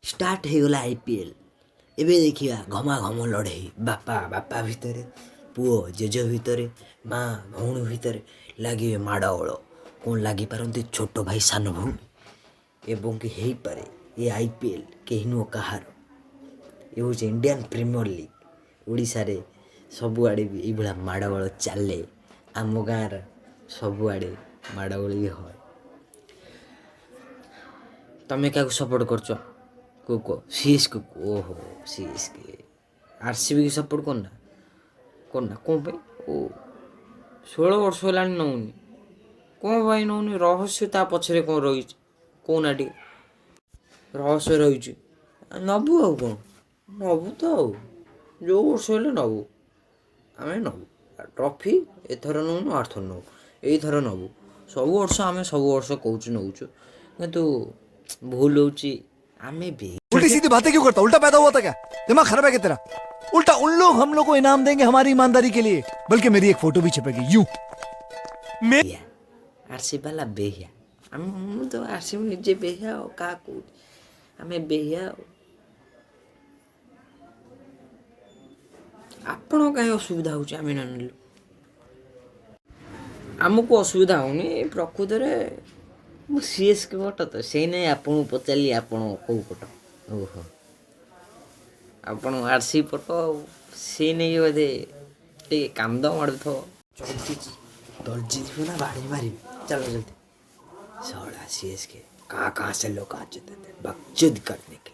Start होगला IPL एबे देखिया घमाघम लड़े बापा बापा भितर पुओ जेज भितर माँ भौणी भितर लगे माड़गोल कौन लगी पारती छोट भाई सान भौणी एवं कि हो पारे ये आईपीएल कहीं नुह कहार ये हूँ इंडियन प्रीमियर लीग ओडिशा रे सबुआड़े भी ये माड़गोल चले आम गाँव सबुआड़े माड़गोल ही है। तमें क्या सपोर्ट करछ को सीएसके ओहो सीएसके आरसीबी की सपोर्ट करना कौन पे ओ 16 वर्ष है नौनी कौन भाई नौनी रहस्य ता पछरे कौन रही कौन टी रहस्य रही नबू आ कौन नबू तो जो वर्ष है नबू आम नबू ट्रफी एथर नौनु 8 थर नौ यही नबू सब वर्ष आम सब वर्ष कौच नौचु कितु भूल हो उल्टी सीधी बातें क्यों करता? उल्टा पैदा हुआ था क्या? दिमाग खराब है क्या तेरा? उल्टा उन लोग हम लोग को इनाम देंगे हमारी ईमानदारी के लिए, बल्कि मेरी एक फोटो भी छपेगी यूं। आरसीबी वाला बेहिया हम तो आरसीबी निजे बेहिया का आमे बेहिया आपण कहीं असुविधा होची आमे नानलु आमको असुविधा होनी प्रकृत में मु सीएसके पट तो से नहीं आपन पचारि आपण कौ पट ओहो आपण आरसीबी पट से नहीं बोधे टे कामद मारुथो जल्दी दल जीत ना बाड़ी मारी चलो जल्दी साला सीएसके कहाँ से लोग आ जाते थे बकचोद करने के